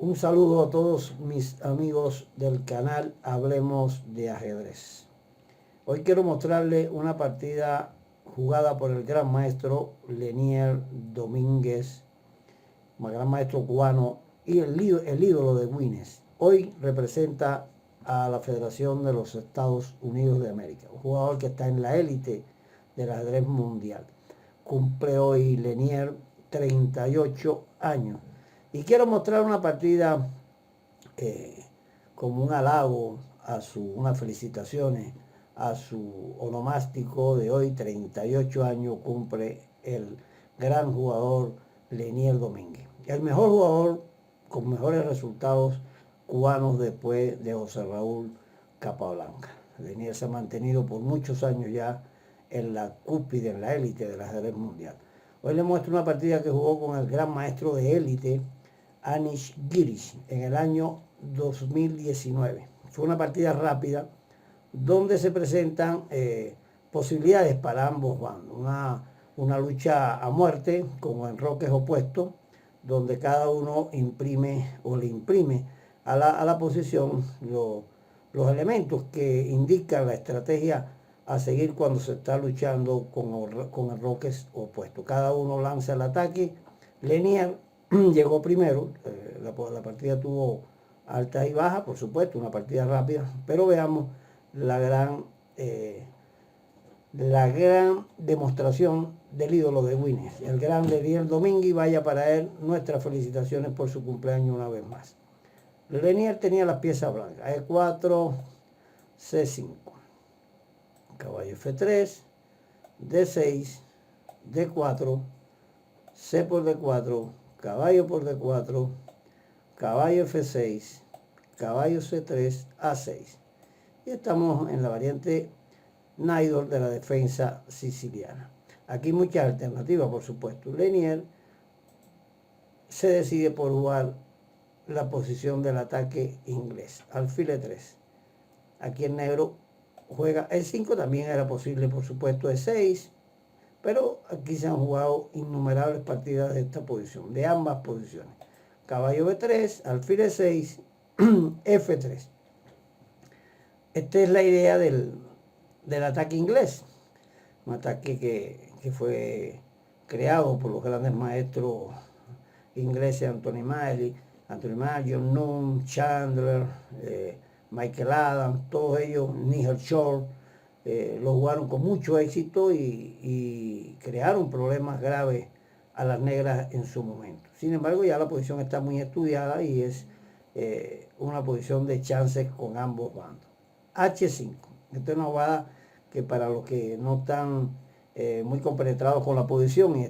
Un saludo a todos mis amigos del canal Hablemos de Ajedrez. Hoy quiero mostrarles una partida jugada por el gran maestro Lenier Domínguez, un gran maestro cubano y el ídolo de Guinness. Hoy representa a la Federación de los Estados Unidos de América, un jugador que está en la élite del ajedrez mundial. Cumple hoy Lenier 38 años. Y quiero mostrar una partida como un halago unas felicitaciones a su onomástico de hoy, 38 años, cumple el gran jugador Lenier Domínguez. El mejor jugador con mejores resultados cubanos después de José Raúl Capablanca. Lenier se ha mantenido por muchos años ya en la cúspide, en la élite del ajedrez mundial. Hoy le muestro una partida que jugó con el gran maestro de élite, Anish Girish, en el año 2019. Fue una partida rápida donde se presentan posibilidades para ambos bandos. Una lucha a muerte con enroques opuestos, donde cada uno imprime o le imprime a la posición los elementos que indican la estrategia a seguir cuando se está luchando con enroques opuestos. Cada uno lanza el ataque. Lenier llegó primero, la partida tuvo altas y bajas, por supuesto, una partida rápida, pero veamos la gran demostración del ídolo de Guinness, el gran Lenier Domínguez. Vaya para él nuestras felicitaciones por su cumpleaños una vez más. Lenier tenía las piezas blancas, E4, C5, caballo F3, D6, D4, C por D4, caballo por D4, caballo F6, caballo C3, A6. Y estamos en la variante Naidor de la defensa siciliana. Aquí muchas alternativas, por supuesto. Lenier se decide por jugar la posición del ataque inglés, alfil E3. Aquí el negro juega E5, también era posible, por supuesto, E6, pero aquí se han jugado innumerables partidas de esta posición, de ambas posiciones. Caballo B3, alfil E6, F3. Esta es la idea del ataque inglés, un ataque que fue creado por los grandes maestros ingleses, Anthony Malley, John Nunn, Chandler, Michael Adams, todos ellos, Nigel Shore, lo jugaron con mucho éxito y crearon problemas graves a las negras en su momento. Sin embargo, ya la posición está muy estudiada y es una posición de chances con ambos bandos. H5. Esta es una jugada que para los que no están muy compenetrados con la posición y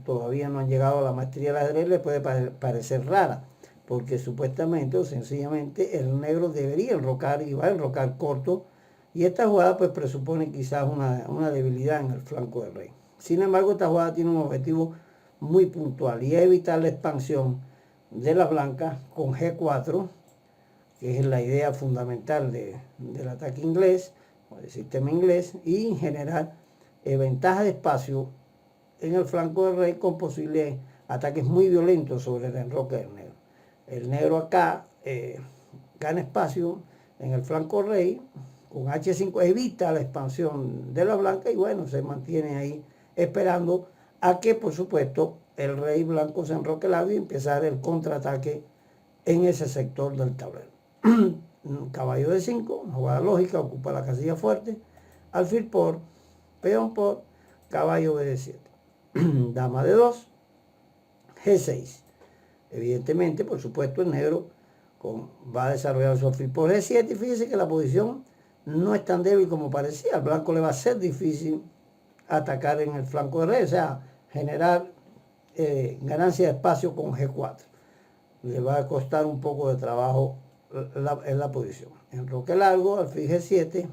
todavía no han llegado a la maestría del ajedrez, les puede parecer rara, porque supuestamente o sencillamente el negro debería enrocar y va a enrocar corto, y esta jugada pues presupone quizás una debilidad en el flanco del rey. Sin embargo, esta jugada tiene un objetivo muy puntual y es evitar la expansión de las blancas con G4, que es la idea fundamental del ataque inglés, o del sistema inglés, y generar ventaja de espacio en el flanco del rey con posibles ataques muy violentos sobre el enroque del negro. El negro acá gana espacio en el flanco del rey, con H5 evita la expansión de la blanca y bueno, se mantiene ahí esperando a que, por supuesto, el rey blanco se enroque largo y empezar el contraataque en ese sector del tablero. Caballo de 5, una jugada lógica, ocupa la casilla fuerte, alfil por, peón por, caballo BD7, dama de 2, G6. Evidentemente, por supuesto, el negro va a desarrollar su alfil por G7 y fíjese que la posición no es tan débil como parecía. Al blanco le va a ser difícil atacar en el flanco de rey, o sea, generar ganancia de espacio con G4. Le va a costar un poco de trabajo en la posición. Enroque largo, alfil G7,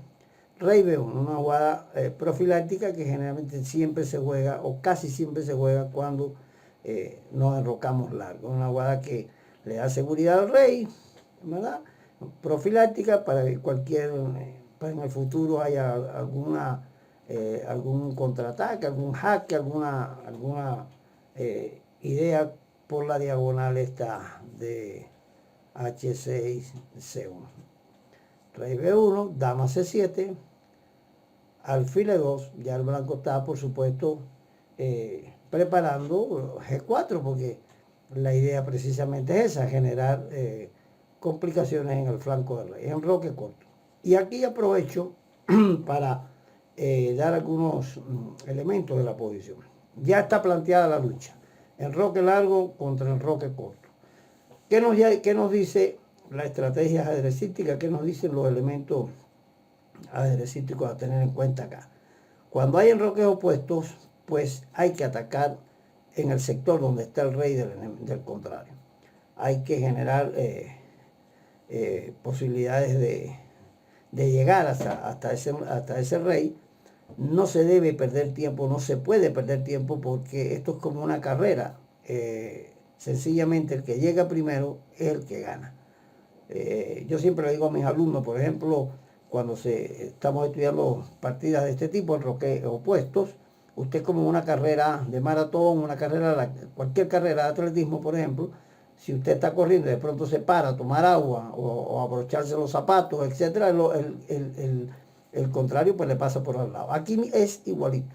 rey B1, una jugada profiláctica que generalmente siempre se juega o casi siempre se juega cuando nos enrocamos largo. Una jugada que le da seguridad al rey, ¿verdad? Profiláctica para que para en el futuro haya algún contraataque, algún jaque, alguna idea por la diagonal esta H6, C1. Rey B1, dama C7, alfil E2. Ya el blanco está, por supuesto, preparando G4, porque la idea precisamente es esa, generar complicaciones en el flanco del rey, enroque corto. Y aquí aprovecho para dar algunos elementos de la posición. Ya está planteada la lucha, enroque largo contra enroque corto. ¿Qué nos dice la estrategia ajedrecística? ¿Qué nos dicen los elementos ajedrecísticos a tener en cuenta acá? Cuando hay enroques opuestos, pues hay que atacar en el sector donde está el rey del contrario. Hay que generar posibilidades de llegar hasta ese rey. No se debe perder tiempo, no se puede perder tiempo, porque esto es como una carrera. Sencillamente el que llega primero es el que gana. Yo siempre le digo a mis alumnos, por ejemplo, cuando estamos estudiando partidas de este tipo, enroques opuestos, usted como una carrera de maratón, cualquier carrera de atletismo, por ejemplo, si usted está corriendo y de pronto se para a tomar agua o abrocharse los zapatos, etcétera, el contrario pues le pasa por al lado. Aquí es igualito.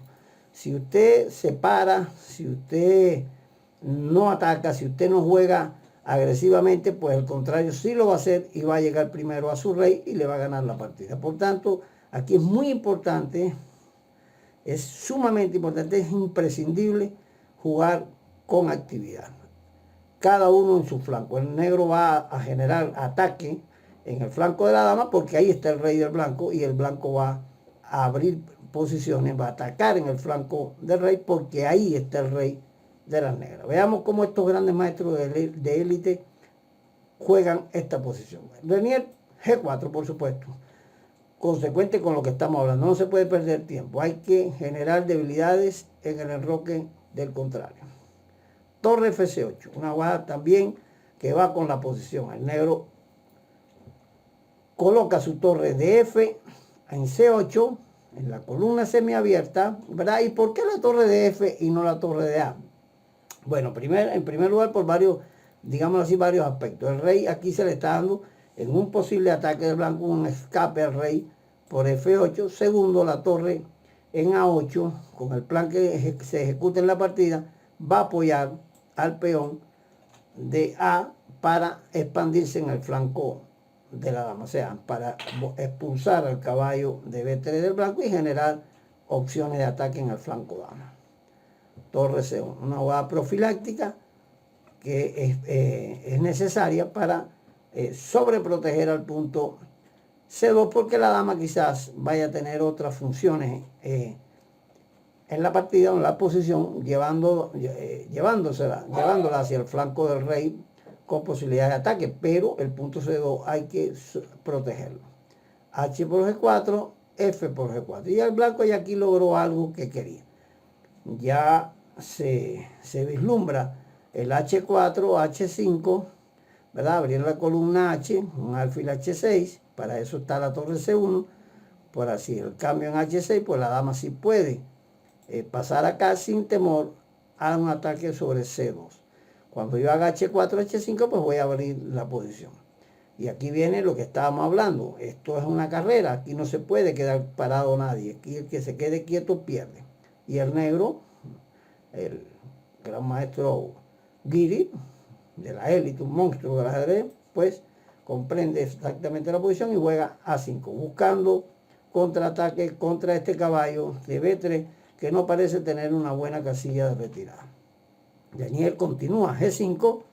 Si usted se para, si usted no ataca, si usted no juega agresivamente, pues el contrario sí lo va a hacer y va a llegar primero a su rey y le va a ganar la partida. Por tanto, aquí es muy importante, es sumamente importante, es imprescindible jugar con actividad. Cada uno en su flanco. El negro va a generar ataque en el flanco de la dama porque ahí está el rey del blanco, y el blanco va a abrir posiciones, va a atacar en el flanco del rey porque ahí está el rey de las negras. Veamos cómo estos grandes maestros de élite juegan esta posición. Lenier G4, por supuesto, consecuente con lo que estamos hablando. No se puede perder tiempo, hay que generar debilidades en el enroque del contrario. Torre F8, una jugada también que va con la posición. El negro coloca su torre de F en C8, en la columna semiabierta, ¿verdad? ¿Y por qué la torre de F y no la torre de A? Bueno, en primer lugar, por varios, digamos así, varios aspectos. El rey aquí se le está dando en un posible ataque del blanco un escape al rey por F8. Segundo, la torre en A8, con el plan que se ejecuta en la partida, va a apoyar al peón de A para expandirse en el flanco de la dama, o sea, para expulsar al caballo de B3 del blanco y generar opciones de ataque en el flanco dama. Torre C1, una jugada profiláctica que es necesaria para sobreproteger al punto C2, porque la dama quizás vaya a tener otras funciones en la partida o en la posición, llevándola hacia el flanco del rey con posibilidad de ataque, pero el punto C2 hay que protegerlo. H por G4, F por G4. Y el blanco ya aquí logró algo que quería. Ya se vislumbra el H4, H5, ¿verdad? Abrir la columna H, un alfil H6, para eso está la torre C1. Por así, el cambio en H6, pues la dama sí puede pasar acá sin temor a un ataque sobre C2. Cuando yo haga H4, H5, pues voy a abrir la posición. Y aquí viene lo que estábamos hablando. Esto es una carrera, aquí no se puede quedar parado nadie. Aquí el que se quede quieto pierde. Y el negro, el gran maestro Giri, de la élite, un monstruo del ajedrez, pues comprende exactamente la posición y juega A5, buscando contraataque contra este caballo de B3 que no parece tener una buena casilla de retirada. Daniel continúa G5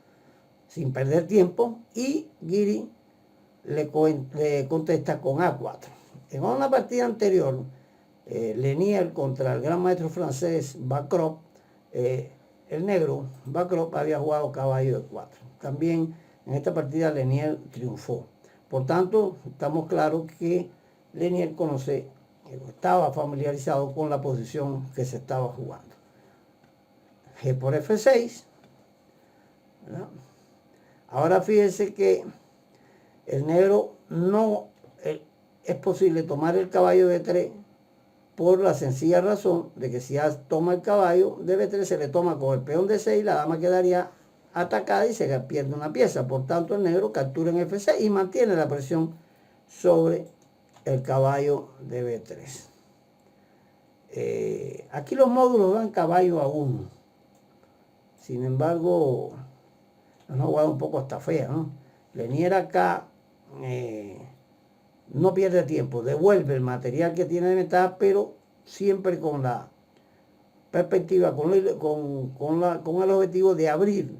sin perder tiempo y Giri le contesta con A4. En una partida anterior, Lenier contra el gran maestro francés Bacrop, el negro Bacrop había jugado caballo de 4. También en esta partida Lenier triunfó. Por tanto, estamos claros que Lenier estaba familiarizado con la posición que se estaba jugando. G por F6, ¿verdad? Ahora fíjense que el negro no es posible tomar el caballo de B3 por la sencilla razón de que si toma el caballo de B3 se le toma con el peón de 6, la dama quedaría atacada y se pierde una pieza. Por tanto, el negro captura en F6 y mantiene la presión sobre el caballo de B3. Aquí los módulos dan caballo a 1. Sin embargo, es una jugada un poco hasta fea, ¿no? Lenier acá no pierde tiempo, devuelve el material que tiene de ventaja, pero siempre con la perspectiva, con el objetivo de abrir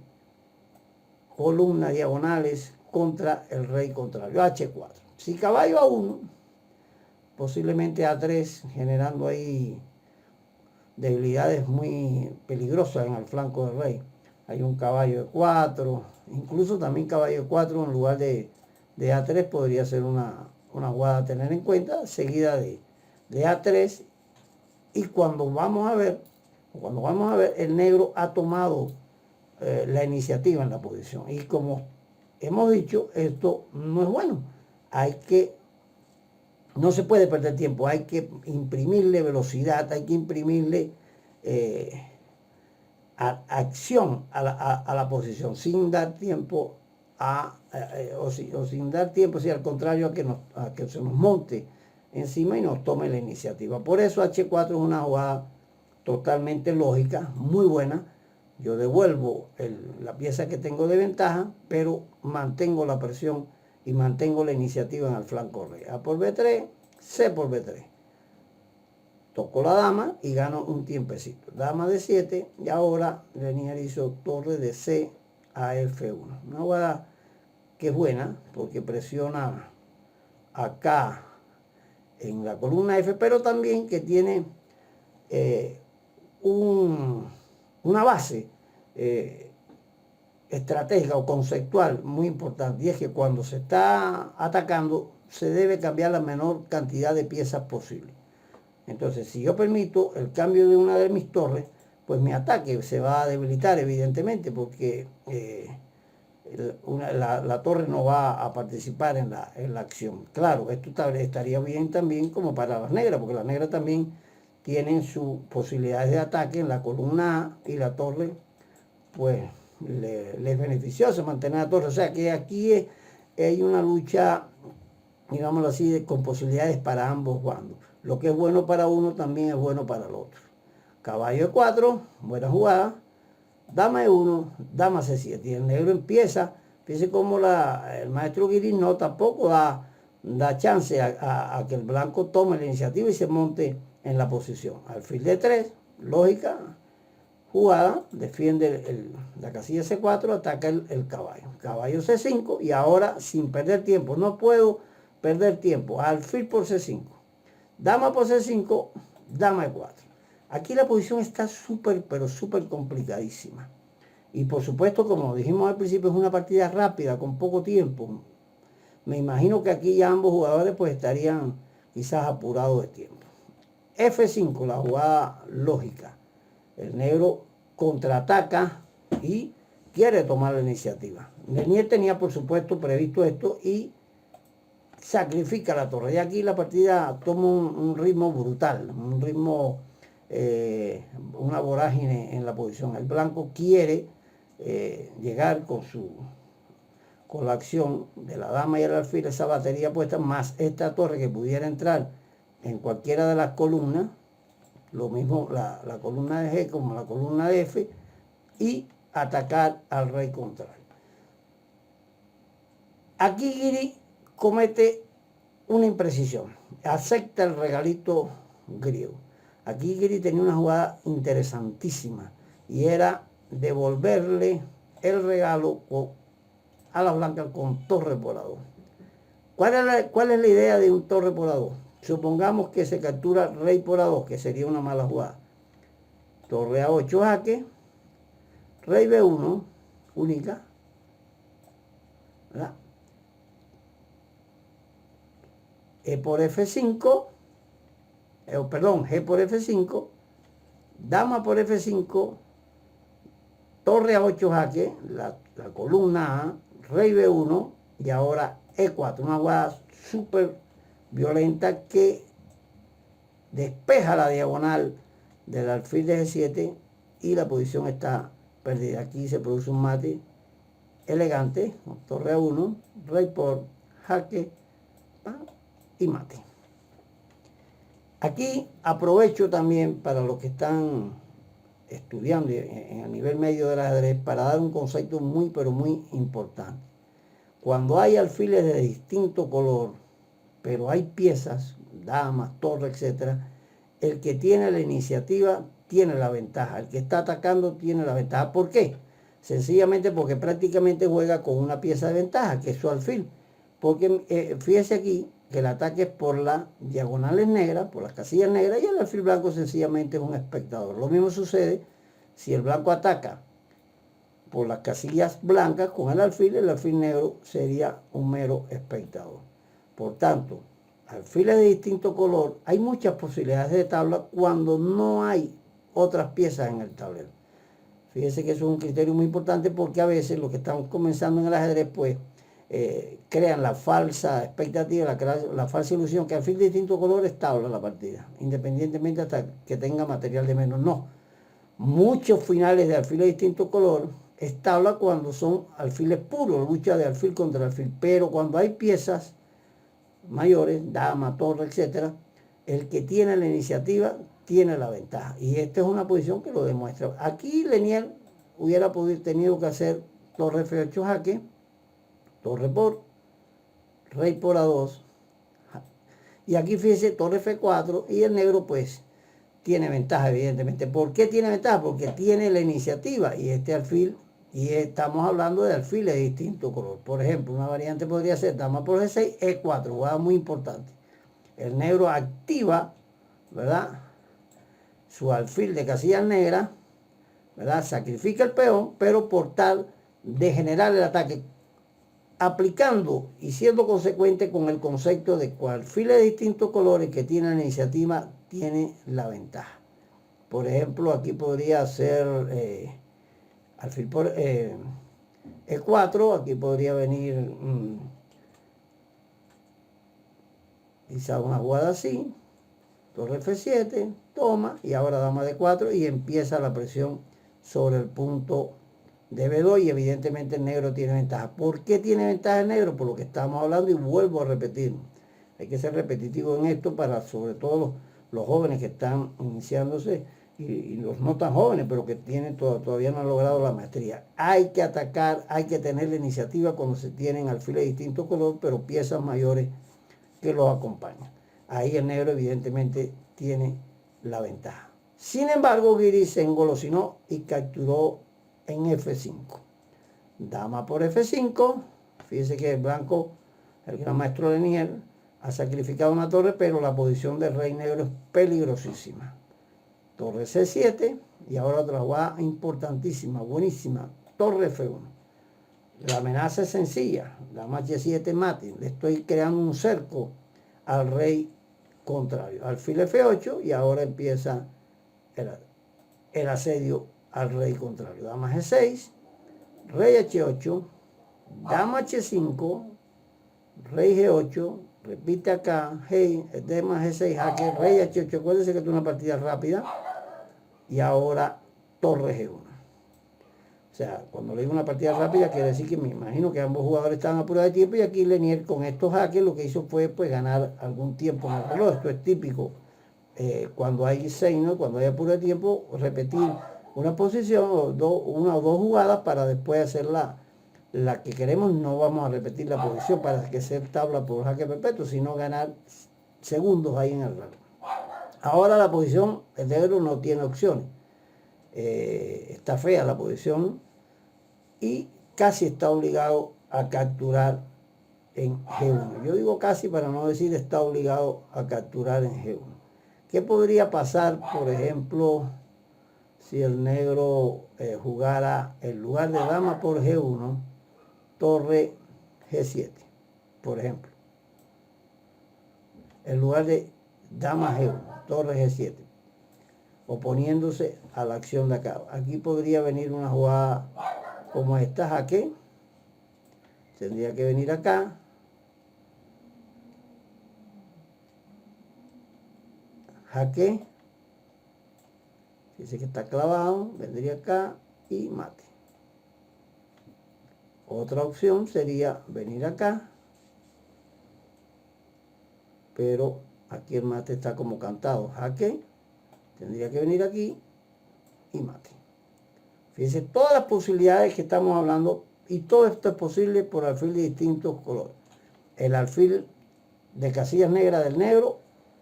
columnas diagonales contra el rey contrario, H4. Si caballo a 1, posiblemente A3, generando ahí debilidades muy peligrosas en el flanco del rey. Hay un caballo de 4, incluso también caballo de 4 en lugar de A3 podría ser una jugada a tener en cuenta, seguida de A3. Y cuando vamos a ver, el negro ha tomado la iniciativa en la posición. Y como hemos dicho, esto no es bueno. No se puede perder tiempo, hay que imprimirle velocidad, hay que imprimirle acción a la posición, sin dar tiempo sin dar tiempo, si al contrario, a que se nos monte encima y nos tome la iniciativa. Por eso H4 es una jugada totalmente lógica, muy buena. Yo devuelvo la pieza que tengo de ventaja, pero mantengo la presión y mantengo la iniciativa en el flanco rey. A por B3, C por B3. Toco la dama y gano un tiempecito. Dama de 7 y ahora Lenier hizo torre de C a F1. Una jugada que es buena porque presiona acá en la columna F, pero también que tiene una base estratégica o conceptual muy importante, y es que cuando se está atacando se debe cambiar la menor cantidad de piezas posible. Entonces, si yo permito el cambio de una de mis torres, pues mi ataque se va a debilitar evidentemente, porque la torre no va a participar en la acción. Claro, esto estaría bien también como para las negras, porque las negras también tienen sus posibilidades de ataque en la columna A, y la torre pues les beneficiosa mantener la torre. O sea que aquí hay una lucha, digámoslo así, con posibilidades para ambos bandos. Lo que es bueno para uno también es bueno para el otro. Caballo de 4, buena jugada. Dama de 1, dama C7. Y el negro empieza, fíjense cómo el maestro Guiri no tampoco da chance a que el blanco tome la iniciativa y se monte en la posición. Alfil de 3, lógica, jugada, defiende la casilla C4, ataca el caballo. Caballo C5 y ahora sin perder tiempo, no puedo perder tiempo. Alfil por C5. Dama por C5, dama E4. Aquí la posición está pero súper complicadísima. Y por supuesto, como dijimos al principio, es una partida rápida, con poco tiempo. Me imagino que aquí ya ambos jugadores pues estarían quizás apurados de tiempo. F5, la jugada lógica. El negro contraataca y quiere tomar la iniciativa. Lenier tenía por supuesto previsto esto y sacrifica la torre. Y aquí la partida toma un ritmo brutal, un ritmo, una vorágine en la posición. El blanco quiere llegar con la acción de la dama y el alfil, esa batería puesta, más esta torre que pudiera entrar en cualquiera de las columnas, lo mismo la columna de G como la columna de F, y atacar al rey contrario. Aquí Guiri comete una imprecisión, acepta el regalito griego. Aquí Guiri tenía una jugada interesantísima y era devolverle el regalo a la blanca con torre por A2. ¿Cuál es la idea de un torre por A2? Supongamos que se captura rey por A2, que sería una mala jugada. Torre A8 jaque, rey B1, única, ¿verdad? E por F5, G por F5, dama por F5, torre A8 jaque, la columna A, rey B1 y ahora E4, una jugada súper violenta que despeja la diagonal del alfil de G7 y la posición está pérdida. Aquí se produce un mate elegante, torre a 1, rey por jaque y mate. Aquí aprovecho también para los que están estudiando a nivel medio del ajedrez para dar un concepto muy pero muy importante. Cuando hay alfiles de distinto color, pero hay piezas, damas, torres, etcétera, el que tiene la iniciativa tiene la ventaja, el que está atacando tiene la ventaja. ¿Por qué? Sencillamente porque prácticamente juega con una pieza de ventaja, que es su alfil. Porque fíjese aquí que el ataque es por las diagonales negras, por las casillas negras, y el alfil blanco sencillamente es un espectador. Lo mismo sucede si el blanco ataca por las casillas blancas con el alfil negro sería un mero espectador. Por tanto, alfiles de distinto color, hay muchas posibilidades de tabla cuando no hay otras piezas en el tablero. Fíjense que eso es un criterio muy importante porque a veces los que están comenzando en el ajedrez pues crean la falsa expectativa, la falsa ilusión que alfil de distinto color es tabla la partida, independientemente hasta que tenga material de menos. No, muchos finales de alfil de distinto color es tabla cuando son alfiles puros, lucha de alfil contra alfil, pero cuando hay piezas mayores, dama, torre, etcétera, el que tiene la iniciativa tiene la ventaja. Y esta es una posición que lo demuestra. Aquí Lenier hubiera tenido que hacer torre F8 jaque, torre por, rey por A2. Y aquí fíjese torre F4 y el negro pues tiene ventaja evidentemente. ¿Por qué tiene ventaja? Porque tiene la iniciativa y este alfil, y estamos hablando de alfiles de distinto color. Por ejemplo, una variante podría ser dama por G6, E4, jugada muy importante. El negro activa, ¿verdad?, su alfil de casillas negras, ¿verdad?, sacrifica el peón, pero por tal de generar el ataque, aplicando y siendo consecuente con el concepto de que alfiles de distintos colores que tiene la iniciativa tiene la ventaja. Por ejemplo, aquí podría ser alfil por E4, aquí podría venir quizá una jugada así, torre F7, toma, y ahora dama D4 y empieza la presión sobre el punto de B2 y evidentemente el negro tiene ventaja. ¿Por qué tiene ventaja el negro? Por lo que estamos hablando y vuelvo a repetir. Hay que ser repetitivo en esto para sobre todo los jóvenes que están iniciándose y los no tan jóvenes, pero que tienen todavía no han logrado la maestría. Hay que atacar, hay que tener la iniciativa cuando se tienen alfiles de distinto color, pero piezas mayores que los acompañan. Ahí el negro evidentemente tiene la ventaja. Sin embargo, Guiri se engolosinó y capturó en F5. Dama por F5. Fíjense que el blanco, el gran maestro Lenier, ha sacrificado una torre, pero la posición del rey negro es peligrosísima. Torre C7 y ahora otra jugada importantísima, buenísima, torre F1. La amenaza es sencilla, dama H7 mate, le estoy creando un cerco al rey contrario, alfil F8 y ahora empieza el asedio al rey contrario. Dama G6, rey H8, dama H5, rey G8, repite acá, dama G6, jaque, rey H8. Acuérdense que es una partida rápida y ahora torre G1. O sea, cuando le digo una partida rápida, quiere decir que me imagino que ambos jugadores estaban apurados de tiempo y aquí Lenier con estos jaques lo que hizo fue pues ganar algún tiempo en el reloj. Esto es típico cuando hay 6, ¿no? Cuando hay apuro de tiempo, repetir una posición una o dos jugadas para después hacer la que queremos. No vamos a repetir la posición para que sea tabla por jaque perpetuo, sino ganar segundos ahí en el reloj. Ahora la posición, el negro no tiene opciones. Está fea la posición y casi está obligado a capturar en G1. Yo digo casi para no decir está obligado a capturar en G1. ¿Qué podría pasar, por ejemplo, si el negro jugara en lugar de dama por G1, torre G7, por ejemplo? En lugar de dama G1, torre G7, oponiéndose a la acción de acá. Aquí podría venir una jugada como esta, jaque. Tendría que venir acá. Jaque. Dice que está clavado. Vendría acá y mate. Otra opción sería venir acá, pero aquí el mate está como cantado. Jaque, tendría que venir aquí y mate. Fíjense todas las posibilidades que estamos hablando, y todo esto es posible por alfil de distintos colores. El alfil de casillas negras del negro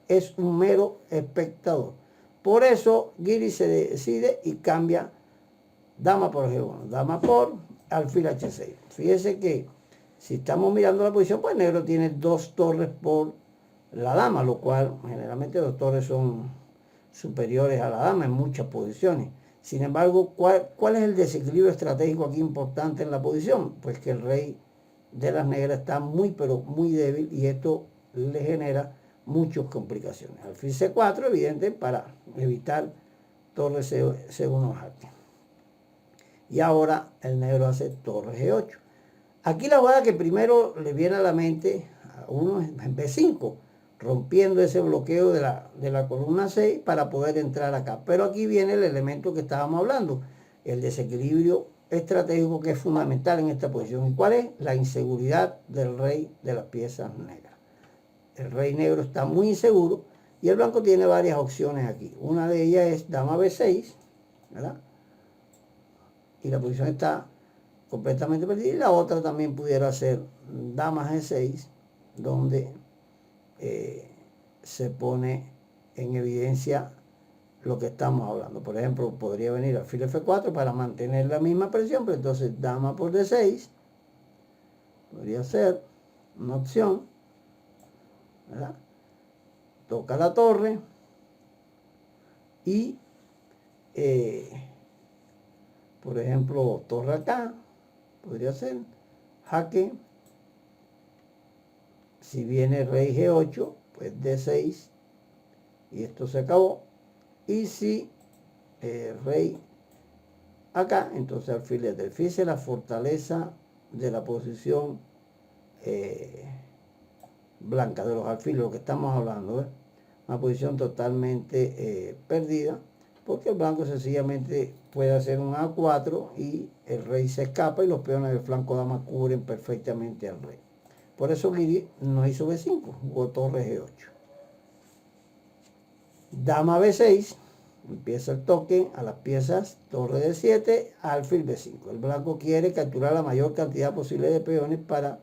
es un mero espectador. Por eso Giri se decide y cambia dama por G1, dama por alfil H6. Fíjese que si estamos mirando la posición, pues negro tiene 2 torres por la dama, lo cual generalmente 2 torres son superiores a la dama en muchas posiciones. Sin embargo, ¿cuál es el desequilibrio estratégico aquí importante en la posición? Pues que el rey de las negras está muy pero muy débil, y esto le genera muchas complicaciones. Alfil C4, evidente, para evitar torre C1 jaque. Y ahora el negro hace torre G8. Aquí la jugada que primero le viene a la mente a uno es B5, rompiendo ese bloqueo de la columna 6 para poder entrar acá. Pero aquí viene el elemento que estábamos hablando, el desequilibrio estratégico, que es fundamental en esta posición. ¿Y cuál es? La inseguridad del rey de las piezas negras. El rey negro está muy inseguro y el blanco tiene varias opciones aquí. Una de ellas es dama B6, ¿verdad? Y la posición está completamente perdida. Y la otra también pudiera ser dama G6, donde se pone en evidencia lo que estamos hablando. Por ejemplo, podría venir alfil F4 para mantener la misma presión, pero entonces dama por D6 podría ser una opción, ¿verdad? Toca la torre y por ejemplo, torre acá podría ser jaque. Si viene rey G8, pues D6 y esto se acabó. Y si rey acá, entonces alfil D3. Fíjese la fortaleza de la posición blanca, de los alfiles, lo que estamos hablando, ¿eh? Una posición totalmente perdida, porque el blanco sencillamente puede hacer un A4 y el rey se escapa y los peones del flanco dama cubren perfectamente al rey. Por eso Giri no hizo B5, jugó torre G8. Dama B6, empieza el toque a las piezas torre D7, alfil B5. El blanco quiere capturar la mayor cantidad posible de peones para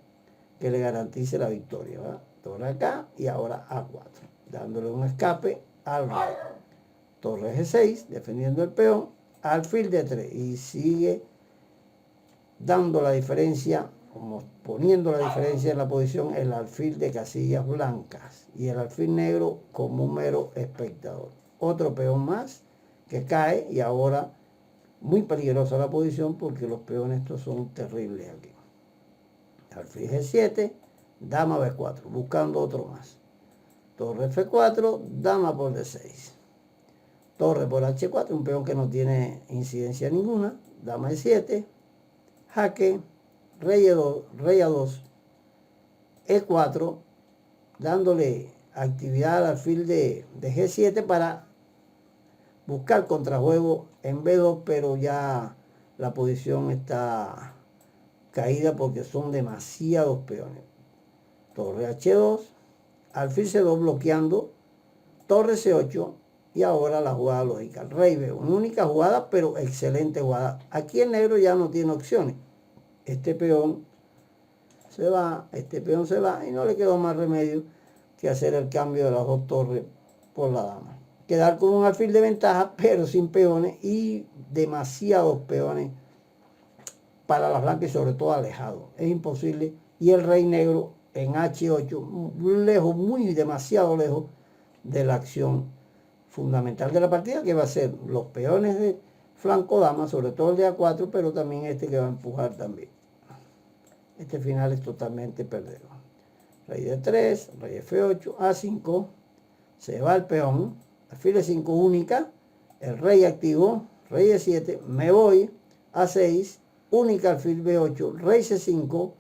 que le garantice la victoria, ¿verdad? Torre acá y ahora A4, dándole un escape al rey. Torre G6, defendiendo el peón, alfil D3, y sigue dando la diferencia, como poniendo la diferencia en la posición, el alfil de casillas blancas y el alfil negro como un mero espectador. Otro peón más que cae, y ahora muy peligrosa la posición porque los peones estos son terribles aquí. Alfil G7, dama B4, buscando otro más. Torre F4, dama por D6. Torre por H4, un peón que no tiene incidencia ninguna. Dama E7, jaque, rey A2, E4, dándole actividad al alfil de G7 para buscar contrajuego en B2, pero ya la posición está caída porque son demasiados peones. Torre H2, alfil C2 bloqueando, torre C8, y ahora la jugada lógica, rey B1, una única jugada, pero excelente jugada. Aquí el negro ya no tiene opciones. Este peón se va, este peón se va, y no le quedó más remedio que hacer el cambio de las 2 torres por la dama. Quedar con un alfil de ventaja, pero sin peones, y demasiados peones para las blancas, y sobre todo alejados. Es imposible. Y el rey negro en H8, lejos, muy demasiado lejos de la acción fundamental de la partida, que va a ser los peones de flanco dama, sobre todo el de A4, pero también este que va a empujar también. Este final es totalmente perdedor. Rey D3, rey F8, A5, se va el peón, alfil E5 única, el rey activo, rey E7, me voy, A6, única alfil B8, rey C5,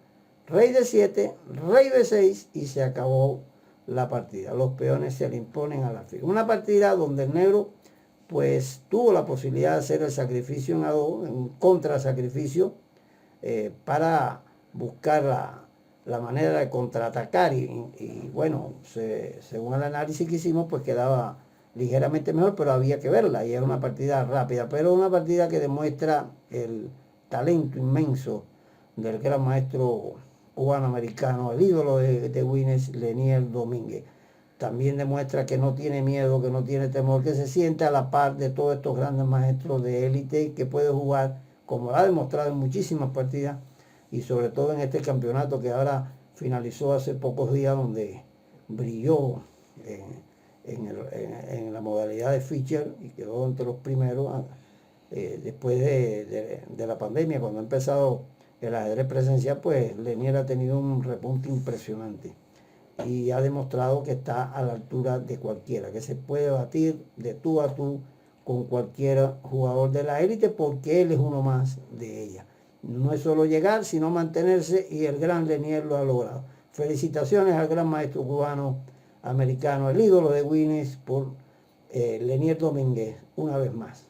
rey D7, rey B6, y se acabó la partida. Los peones se le imponen al alfil. Una partida donde el negro pues tuvo la posibilidad de hacer el sacrificio en A2, en contrasacrificio, para buscar la manera de contraatacar y bueno, según el análisis que hicimos, pues quedaba ligeramente mejor, pero había que verla y era una partida rápida, pero una partida que demuestra el talento inmenso del gran maestro cubano-americano, el ídolo de Winnes, Lenier Domínguez. También demuestra que no tiene miedo, que no tiene temor, que se siente a la par de todos estos grandes maestros de élite, que puede jugar, como lo ha demostrado en muchísimas partidas, y sobre todo en este campeonato que ahora finalizó hace pocos días, donde brilló en la modalidad de Fischer y quedó entre los primeros después de la pandemia. Cuando ha empezado el ajedrez presencial, pues Lenier ha tenido un repunte impresionante y ha demostrado que está a la altura de cualquiera, que se puede batir de tú a tú con cualquier jugador de la élite, porque él es uno más de ella. No es solo llegar, sino mantenerse, y el gran Lenier lo ha logrado. Felicitaciones al gran maestro cubano americano, el ídolo de Winnes, por Lenier Domínguez, una vez más.